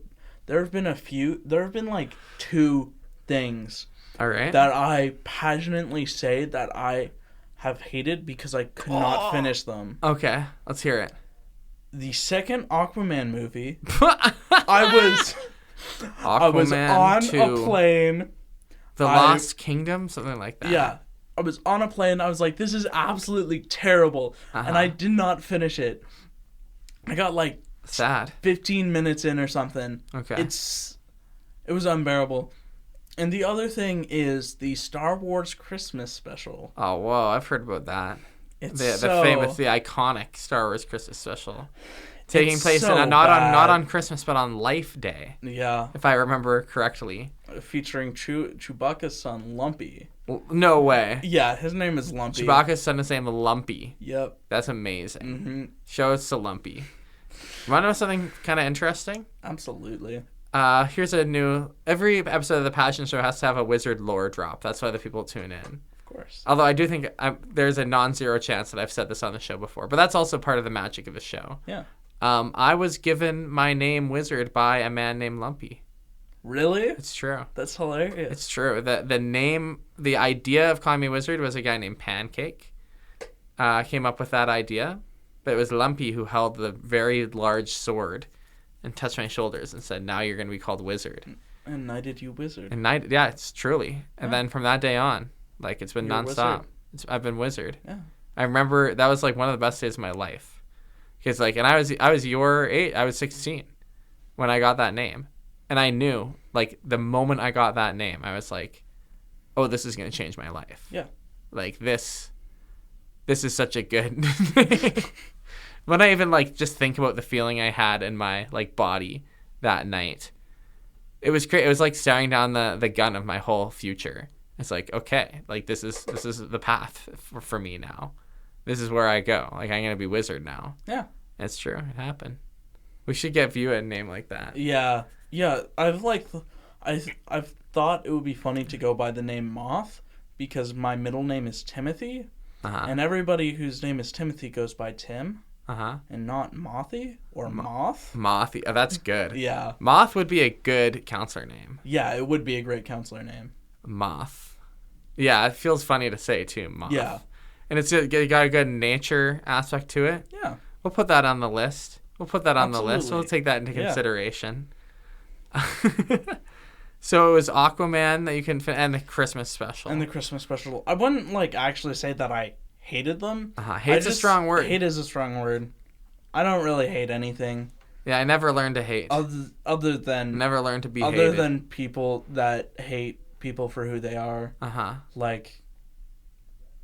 have been like two things that I passionately say that I have hated because I could not finish them. Okay, let's hear it. The second Aquaman movie, I was on 2. a plane. The Lost Kingdom? Something like that. Yeah. I was on a plane. I was like, this is absolutely terrible. And I did not finish it. I got like sad 15 minutes in or something. Okay. It was unbearable. And the other thing is the Star Wars Christmas special. Oh, whoa. I've heard about that. It's the famous, the iconic Star Wars Christmas special. Taking place not on Christmas, but on Life Day. Yeah. If I remember correctly. Featuring Chewbacca's son, Lumpy. No way. Yeah, his name is Lumpy. Chewbacca's son is named Lumpy. Yep. That's amazing. Mm-hmm. Show us to Lumpy. Want to know something kind of interesting? Absolutely. Here's every episode of The Passion Show has to have a wizard lore drop. That's why the people tune in. Of course. Although I do think there's a non-zero chance that I've said this on the show before, but that's also part of the magic of the show. Yeah. I was given my name Wizard by a man named Lumpy. Really? It's true. That's hilarious. It's true. The idea of calling me Wizard was a guy named Pancake. Came up with that idea. But it was Lumpy who held the very large sword and touched my shoulders and said, now you're going to be called Wizard. And knighted you wizard. Yeah, it's truly. And then from that day on, like, it's been nonstop. I've been wizard. Yeah. I remember that was like one of the best days of my life. Because like, and I was your age. I was 16 when I got that name, and I knew like the moment I got that name, I was like, oh, this is gonna change my life. Yeah. Like this is such a good. When I even like just think about the feeling I had in my like body that night, it was great. It was like staring down the gun of my whole future. It's like, okay, like this is the path for me now. This is where I go. Like, I'm gonna be wizard now. Yeah, it's true. It happened. We should give you a name like that. Yeah. I've thought it would be funny to go by the name Moth because my middle name is Timothy, and everybody whose name is Timothy goes by Tim. And not Mothy or Moth. Mothy. Oh, that's good. Yeah. Moth would be a good counselor name. Yeah, it would be a great counselor name. Moth. Yeah, it feels funny to say too. Moth. Yeah. And it's got a good nature aspect to it. Yeah. We'll put that on the list. Absolutely. The list. We'll take that into consideration. So it was Aquaman that you can and the Christmas special. I wouldn't like actually say that I hated them. Hate's a strong word. Hate is a strong word. I don't really hate anything. Yeah, I never learned to hate. Other than never learned to be hated. Other than people that hate people for who they are. Like,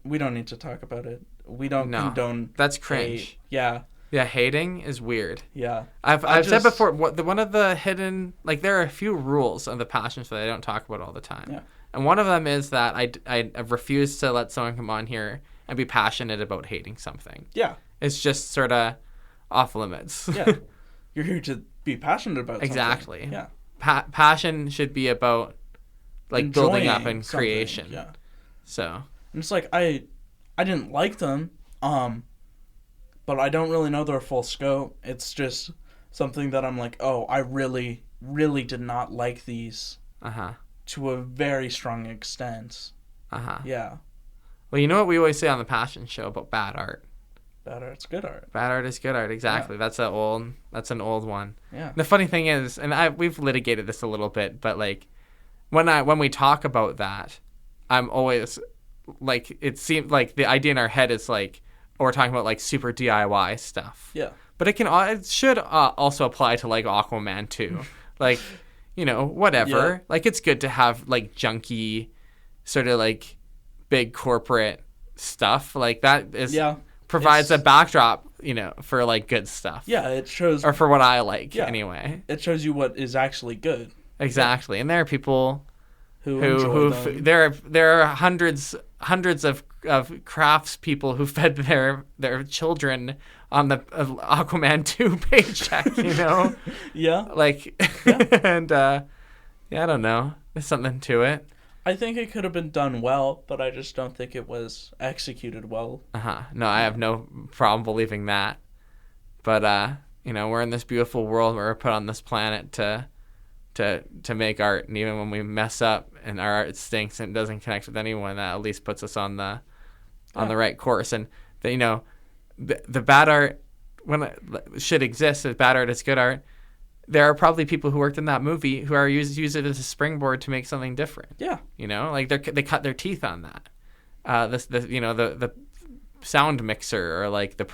we don't need to talk about it. We don't condone. That's cringe. Hate. Yeah. Yeah, hating is weird. Yeah. I've said before, one of the hidden, like, there are a few rules of the passion show that I don't talk about all the time. Yeah. And one of them is that I refuse to let someone come on here and be passionate about hating something. Yeah. It's just sort of off limits. Yeah. You're here to be passionate about something. Exactly. Yeah. Passion should be about, like, enjoying building up and creation. Yeah. So. And it's like, I didn't like them, but I don't really know their full scope. It's just something that I'm like, oh, I really, really did not like these to a very strong extent. Yeah. Well, you know what we always say on the Passion Show about bad art? Bad art's good art. Bad art is good art, exactly. Yeah. That's an old one. Yeah. The funny thing is, and we've litigated this a little bit, but like when we talk about that, I'm always like, it seems like the idea in our head is like, we're talking about like super DIY stuff. Yeah. But it should also apply to like Aquaman too. Like, you know, whatever. Yeah. Like, it's good to have like junky, sort of like big corporate stuff. Like, that is provides a backdrop, you know, for like good stuff. Yeah, it shows, or for what I like anyway. It shows you what is actually good. Exactly. And there are people who enjoy them. There are hundreds of crafts people who fed their children on the Aquaman 2 paycheck, you know? Yeah. Like, and I don't know. There's something to it. I think it could have been done well, but I just don't think it was executed well. No, I have no problem believing that. But, you know, we're in this beautiful world where we're put on this planet to make art, and even when we mess up and our art stinks and doesn't connect with anyone, that at least puts us on the right course. And you know, the bad art should exist. If bad art is good art, there are probably people who worked in that movie who are use it as a springboard to make something different. Yeah, you know, like they cut their teeth on that. The sound mixer, or like the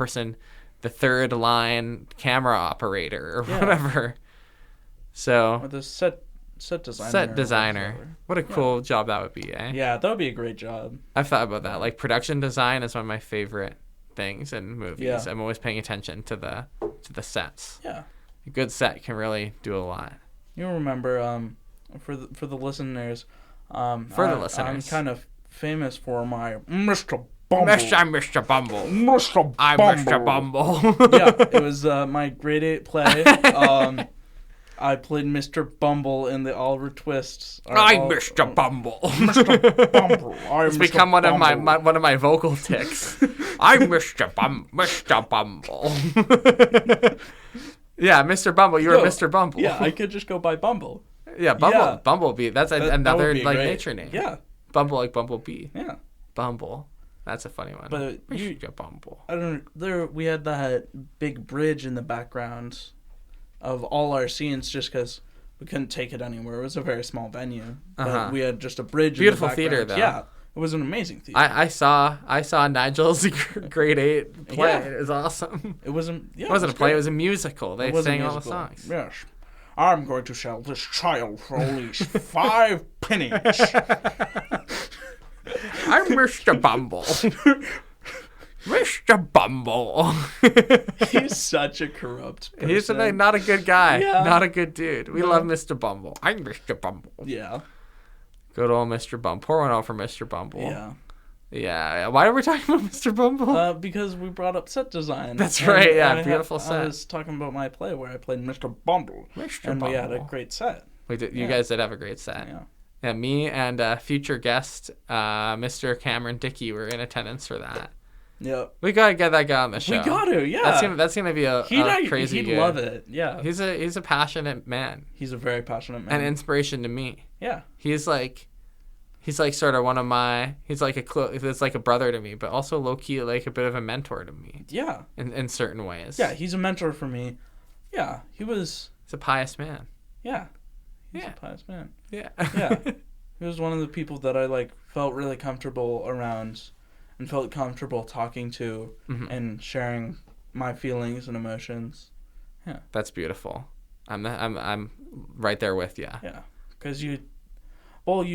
third line camera operator or whatever. So, or the set designer. What a cool job that would be, eh? Yeah, that would be a great job. I've thought about that. Like, production design is one of my favorite things in movies. Yeah. I'm always paying attention to the sets. Yeah. A good set can really do a lot. You remember, for the listeners, I'm kind of famous for my Mr. Bumble. I'm Mr. Bumble. Mr. I'm Bumble. Mr. Bumble. Yeah, it was my grade 8 play. I played Mr. Bumble in the Oliver Twist. I'm Mr. Bumble. Mr. Bumble. It's become one of my vocal tics. I'm Mr. Bumble. Yeah, Mr. Bumble. You're Mr. Bumble. Yeah, I could just go by Bumble. Yeah, Bumble. Yeah. Bumblebee. That's another like great nature name. Yeah. Bumble like Bumblebee. Yeah. Bumble. That's a funny one. But Bumble. I don't. We had that big bridge in the background of all our scenes just because we couldn't take it anywhere. It was a very small venue. But Uh-huh. we had just a bridge. Beautiful in the theater, background. though. Yeah, it was an amazing theater. I saw Nigel's grade 8 play. Yeah. It was awesome. It wasn't. Yeah, It wasn't a play. great. It was a musical. They It was a sang all the musical. songs. Yes. I'm going to sell this child for only 5 pennies. I'm Mr. Bumble. Mr. Bumble. He's such a corrupt person. He's not a good guy. Yeah. Not a good dude. We love Mr. Bumble. I'm Mr. Bumble. Yeah. Good old Mr. Bumble. Pour one out for Mr. Bumble. Yeah. Yeah. Why are we talking about Mr. Bumble? Because we brought up set design. That's And right. Yeah. I Beautiful set. I was talking about my play where I played Mr. Bumble. Mr. And we had a Bumble. great set. We did. You Yeah. guys did have a great set. Yeah. Yeah, me and future guest, Mr. Cameron Dickey, were in attendance for that. Yep. We gotta get that guy on the show. We got to, yeah. That's gonna be a crazy. He'd good. love it. Yeah. He's a passionate man He's a very passionate man. and inspiration to me. yeah. He's like sort of one of my. He's like it's like a brother to me, but also low key like a bit of a mentor to me Yeah. in certain ways. Yeah. He's a mentor for me. Yeah. He was. He's a pious man. Yeah. He's Yeah. a pious man. Yeah. Yeah. He was one of the people that I felt really comfortable around and felt comfortable talking to Mhm. and sharing my feelings and emotions. Yeah. That's beautiful. I'm right there with you. Yeah. Because you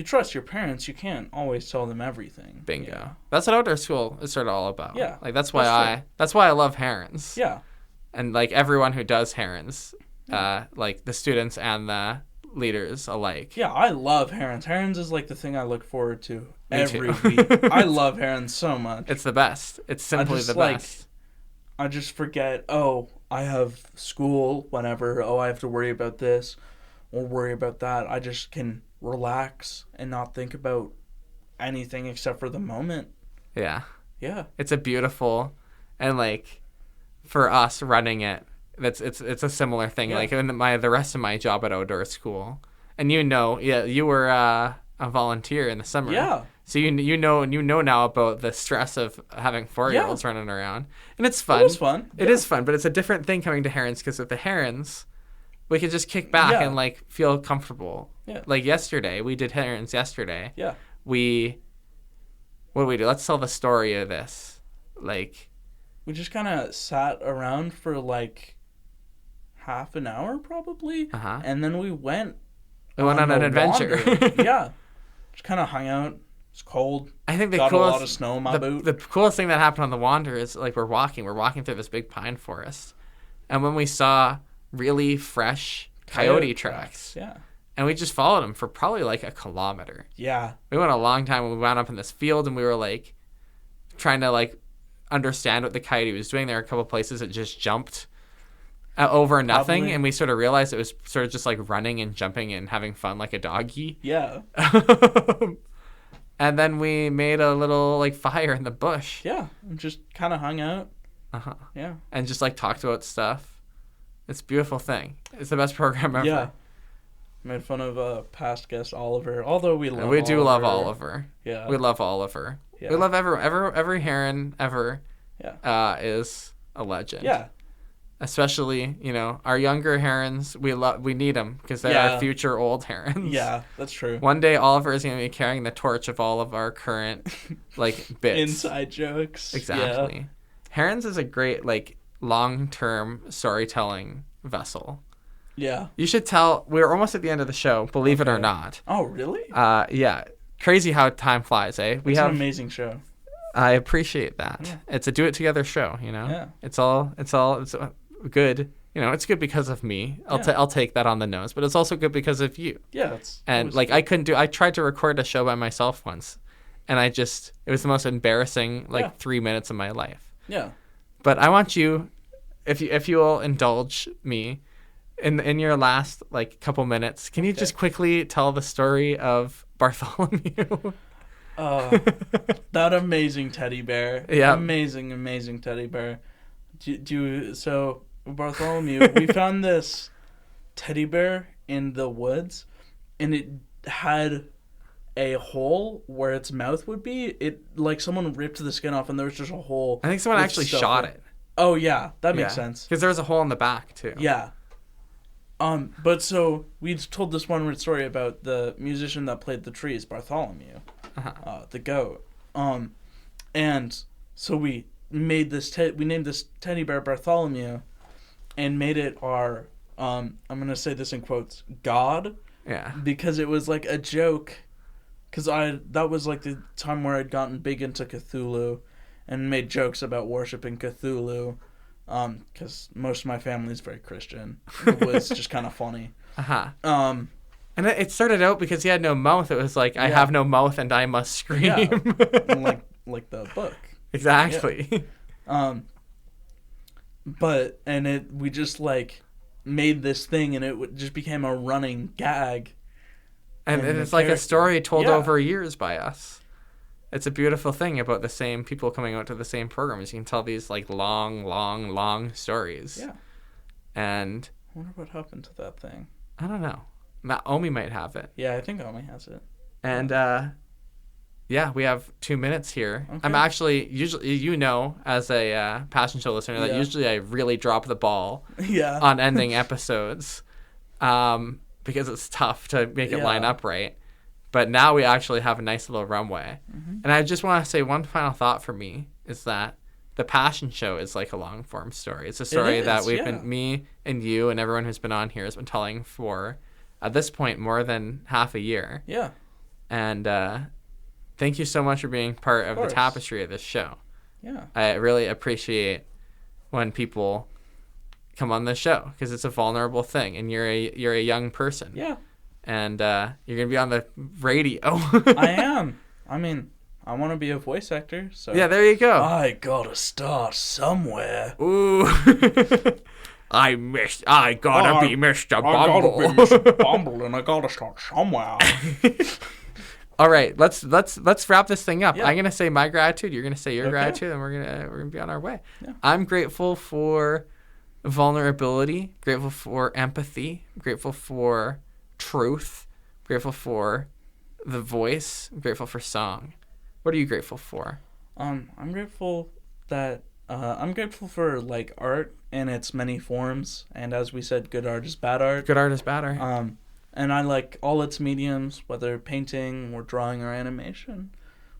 trust your parents. You can't always tell them everything. Bingo. Yeah. That's what outdoor school is sort of all about. Yeah, Like that's that's why I love Herons. Yeah. And like everyone who does Herons, like the students and the leaders alike. Yeah, I love Herons. Herons is like the thing I look forward to every too. week. I love Herons so much. It's the best. It's simply just, the best. I just forget, I have school whenever, I have to worry about this or worry about that. I just can relax and not think about anything except for the moment. Yeah. Yeah. It's a beautiful, and like for us running it, it's a similar thing. Yeah. Like in the rest of my job at outdoor school, and you were a volunteer in the summer. Yeah. So you know now about the stress of having 4-year-olds running around, and it's fun. It was fun. It is fun, but it's a different thing coming to Herons because with the Herons, we could just kick back and like feel comfortable. Yeah. Like yesterday, we did Herons yesterday. Yeah. What did we do? Let's tell the story of this. Like, We just kind of sat around for like half an hour probably. Uh-huh. And then we went on an a adventure. wander. Yeah. Just kind of hung out. It's cold. I think Got a lot of snow in my boot. The coolest thing that happened on the Wander is like we're walking through this big pine forest, and when we saw really fresh coyote tracks, Yeah. and we just followed them for probably like a kilometer. Yeah. We went a long time. We wound up in this field, and we were like trying to like understand what the coyote was doing. There were a couple places it just jumped over nothing, Probably. and we sort of realized it was sort of just like running and jumping and having fun like a doggy. Yeah. And then we made a little like fire in the bush. Yeah. And just kind of hung out. Uh-huh. Yeah. And just like talked about stuff. It's a beautiful thing. It's the best program ever. Yeah. Made fun of past guest Oliver, although we love And we do Oliver. love Oliver. Yeah. We love Oliver. Yeah. We love every Heron ever. Yeah. Is a legend. Yeah. Especially, our younger Herons, we need them because they're our future old Herons. Yeah, that's true. One day Oliver is going to be carrying the torch of all of our current like bits. Inside jokes. Exactly. Yeah. Herons is a great like long-term storytelling vessel. Yeah. You should tell. We're almost at the end of the show, believe it or not. Oh, really? Yeah. Crazy how time flies, eh? It's an amazing show. I appreciate that. Yeah. It's a do it together show, Yeah. It's good. It's good because of me. I'll take that on the nose, but it's also good because of you. Yeah, I tried to record a show by myself once, and it was the most embarrassing 3 minutes of my life. Yeah. But I want you, if you will indulge me, in your last couple minutes, can you just quickly tell the story of Bartholomew? That amazing teddy bear. Yeah. Amazing teddy bear. So Bartholomew, we found this teddy bear in the woods, and it had a hole where its mouth would be. It someone ripped the skin off, and there was just a hole. I think someone actually shot it. Oh yeah, that makes sense. Because there was a hole in the back too. Yeah. But so we told this one weird story about the musician that played the trees, Bartholomew, the goat. And so we made this. We named this teddy bear Bartholomew, and made it our. I'm gonna say this in quotes, God. Yeah. Because it was like a joke. Because that was like the time where I'd gotten big into Cthulhu, and made jokes about worshiping Cthulhu. Because most of my family is very Christian. It was just kind of funny. And it started out because he had no mouth. It was like, I have no mouth and I must scream. Yeah. like the book. Exactly. Yeah. We just like made this thing, and it just became a running gag. And it's like a story told over years by us. It's a beautiful thing about the same people coming out to the same programs. You can tell these like long stories. Yeah. And I wonder what happened to that thing. I don't know. Omi might have it. Yeah, I think Omi has it. And we have 2 minutes here. Okay. I'm actually usually, as a Passion Show listener, that usually I really drop the ball on ending episodes because it's tough to make it line up right. But now we actually have a nice little runway. Mm-hmm. And I just want to say one final thought for me is that the Passion Show is like a long-form story. It's a story that we've been, me and you and everyone who's been on here has been telling for, at this point, more than half a year. Yeah. And thank you so much for being part of the tapestry of this show. Yeah. I really appreciate when people come on this show because it's a vulnerable thing, and you're a young person. Yeah. And you're going to be on the radio. I am. I mean, I want to be a voice actor. So yeah, there you go. I got to start somewhere. Ooh. I gotta be Mr. Bumble. I gotta be Mr. Bumble, and I gotta start somewhere. All right, let's wrap this thing up. Yeah. I'm gonna say my gratitude. You're gonna say your gratitude, and we're gonna be on our way. Yeah. I'm grateful for vulnerability. Grateful for empathy. Grateful for truth. Grateful for the voice. I'm grateful for song. What are you grateful for? I'm grateful that I'm grateful for like art in its many forms, and as we said, good art is bad art. Good art is bad art. And I like all its mediums, whether painting or drawing or animation,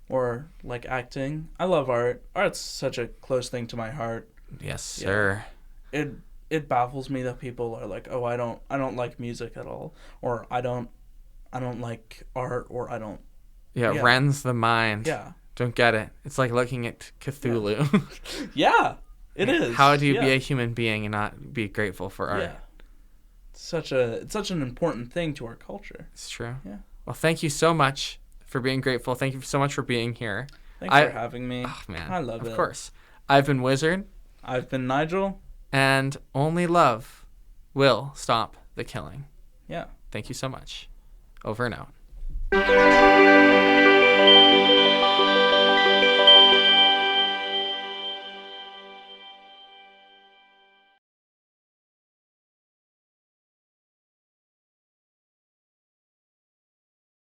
or like acting. I love art. Art's such a close thing to my heart. Yes, sir. It baffles me that people are like, oh, I don't like music at all, or I don't like art, or I don't. Yeah, it rends the mind. Yeah. Don't get it. It's like looking at Cthulhu. Yeah, it is. How do you be a human being and not be grateful for art? Yeah. It's such an important thing to our culture. It's true. Yeah. Well, thank you so much for being grateful. Thank you so much for being here. Thanks for having me. Oh, man. I love it. Of course. I've been Wizard. I've been Nigel. And only love will stop the killing. Yeah. Thank you so much. Over and out.